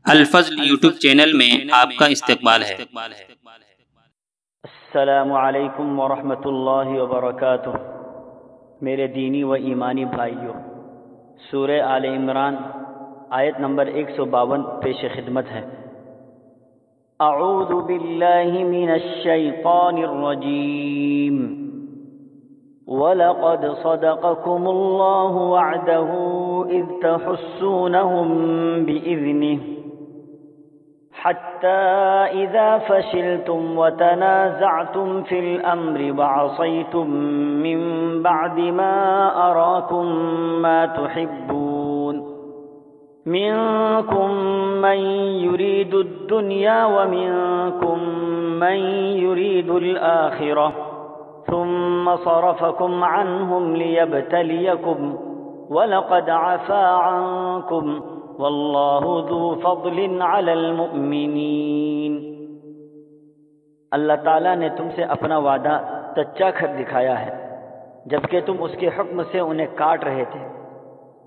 الفضل YouTube channel میں آپ کا استقبال ہے۔ السلام علیکم ورحمۃ اللہ وبرکاتہ۔ میرے دینی و ایمانی بھائیوں، سورہ آل عمران آیت نمبر 152 پیش خدمت ہے۔ اعوذ باللہ من الشیطان الرجیم۔ وَلَقَدْ صَدَقَكُمُ اللَّهُ وَعْدَهُ إِذْ تَحُسُّونَهُم بِإِذْنِهِ حَتَّى إِذَا فَشِلْتُمْ وَتَنَازَعْتُمْ فِي الْأَمْرِ وَعَصَيْتُم مِّن بَعْدِ مَا أَرَاكُم مَّا تُحِبُّونَ مِنكُم مَّن يُرِيدُ الدُّنْيَا وَمِنكُم مَّن يُرِيدُ الْآخِرَةَ ثم صرفكم عنهم ليبتليكم ولقد عفا عنكم والله ذو فضل على المؤمنين۔ اللہ تعالیٰ نے تم سے اپنا وعدہ سچا کر دکھایا ہے جبکہ تم اس کے حکم سے انہیں کاٹ رہے تھے،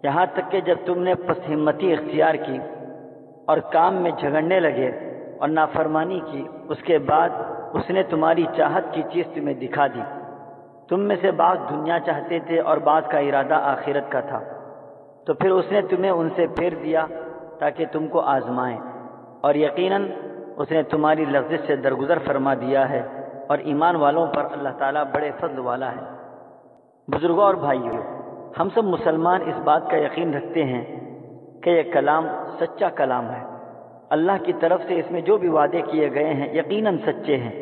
یہاں تک کہ جب تم نے پس ہمتی اختیار کی اور کام میں جھگڑنے لگے اور نافرمانی کی، اس کے بعد اس نے تمہاری چاہت کی چیز تمہیں دکھا دی۔ تم میں سے بعض دنیا چاہتے تھے اور بعض کا ارادہ آخرت کا تھا، تو پھر اس نے تمہیں ان سے پھیر دیا تاکہ تم کو آزمائیں، اور یقیناً اس نے تمہاری لغزش سے درگزر فرما دیا ہے، اور ایمان والوں پر اللہ تعالیٰ بڑے فضل والا ہے۔ بزرگوں اور بھائیوں، ہم سب مسلمان اس بات کا یقین رکھتے ہیں کہ یہ کلام سچا کلام ہے۔ اللہ کی طرف سے اس میں جو بھی وعدے کیے گئے ہیں یقیناً سچے ہیں۔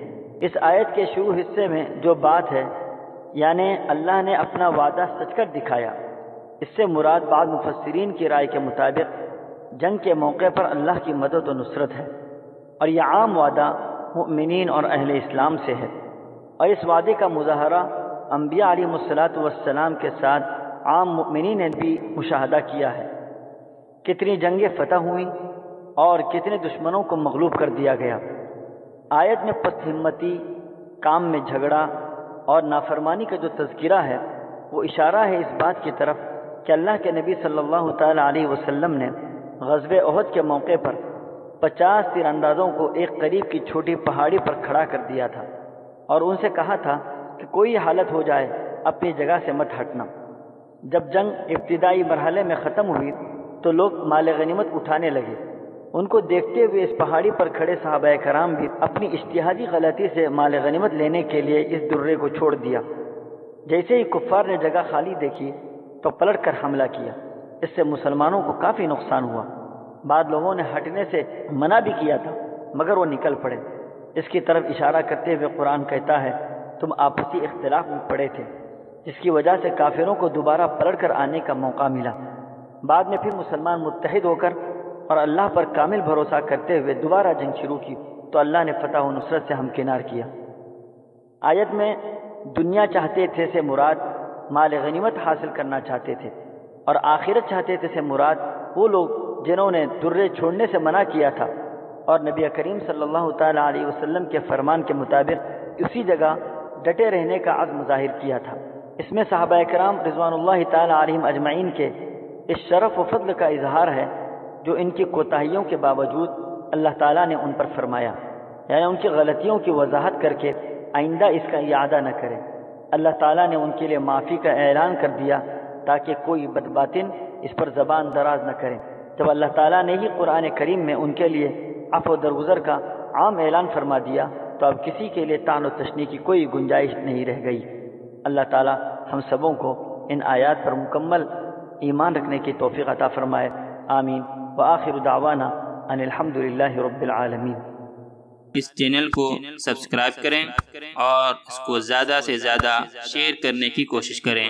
اس آیت کے شروع حصے میں جو بات ہے، یعنی اللہ نے اپنا وعدہ سچ کر دکھایا، اس سے مراد بعض مفسرین کی رائے کے مطابق جنگ کے موقع پر اللہ کی مدد و نصرت ہے، اور یہ عام وعدہ مؤمنین اور اہل اسلام سے ہے، اور اس وعدے کا مظاہرہ انبیاء علیہ الصلاۃ والسلام کے ساتھ عام مؤمنین نے بھی مشاہدہ کیا ہے۔ کتنی جنگیں فتح ہوئیں اور کتنے دشمنوں کو مغلوب کر دیا گیا۔ آیت میں پست ہمتی، کام میں جھگڑا اور نافرمانی کا جو تذکرہ ہے وہ اشارہ ہے اس بات کی طرف کہ اللہ کے نبی صلی اللہ تعالی علیہ وسلم نے غزوہ احد کے موقع پر 50 تیر اندازوں کو ایک قریب کی چھوٹی پہاڑی پر کھڑا کر دیا تھا اور ان سے کہا تھا کہ کوئی حالت ہو جائے اپنی جگہ سے مت ہٹنا۔ جب جنگ ابتدائی مرحلے میں ختم ہوئی تو لوگ مال غنیمت اٹھانے لگے۔ ان کو دیکھتے ہوئے اس پہاڑی پر کھڑے صحابہ کرام بھی اپنی اجتہادی غلطی سے مال غنیمت لینے کے لیے اس درے کو چھوڑ دیا۔ جیسے ہی کفار نے جگہ خالی دیکھی تو پلٹ کر حملہ کیا۔ اس سے مسلمانوں کو کافی نقصان ہوا۔ بعض لوگوں نے ہٹنے سے منع بھی کیا تھا مگر وہ نکل پڑے۔ اس کی طرف اشارہ کرتے ہوئے قرآن کہتا ہے، تم آپسی اختلاف میں پڑے تھے جس کی وجہ سے کافروں کو دوبارہ پلٹ کر آنے کا موقع ملا۔ بعد میں پھر مسلمان متحد ہو کر اور اللہ پر کامل بھروسہ کرتے ہوئے دوبارہ جنگ شروع کی تو اللہ نے فتح و نصرت سے ہمکنار کیا۔ آیت میں دنیا چاہتے تھے سے مراد مال غنیمت حاصل کرنا چاہتے تھے، اور آخرت چاہتے تھے سے مراد وہ لوگ جنہوں نے درے چھوڑنے سے منع کیا تھا اور نبی کریم صلی اللہ تعالی علیہ وسلم کے فرمان کے مطابق اسی جگہ ڈٹے رہنے کا عزم ظاہر کیا تھا۔ اس میں صحابہ کرام رضوان اللہ تعالی علیہم اجمعین کے اس شرف و فضل کا اظہار ہے جو ان کی کوتاہیوں کے باوجود اللہ تعالیٰ نے ان پر فرمایا، یعنی ان کی غلطیوں کی وضاحت کر کے آئندہ اس کا اعادہ نہ کرے۔ اللہ تعالیٰ نے ان کے لیے معافی کا اعلان کر دیا تاکہ کوئی بدباطن اس پر زبان دراز نہ کرے۔ جب اللہ تعالیٰ نے ہی قرآن کریم میں ان کے لیے عفو و درگزر کا عام اعلان فرما دیا تو اب کسی کے لیے طعن و تشنیع کی کوئی گنجائش نہیں رہ گئی۔ اللہ تعالیٰ ہم سبوں کو ان آیات پر مکمل ایمان رکھنے کی توفیق عطا فرمائے، آمین۔ وآخر دعوانا ان الحمد للہ رب العالمین۔ اس چینل کو سبسکرائب کریں اور اس کو زیادہ سے زیادہ شیئر کرنے کی کوشش کریں۔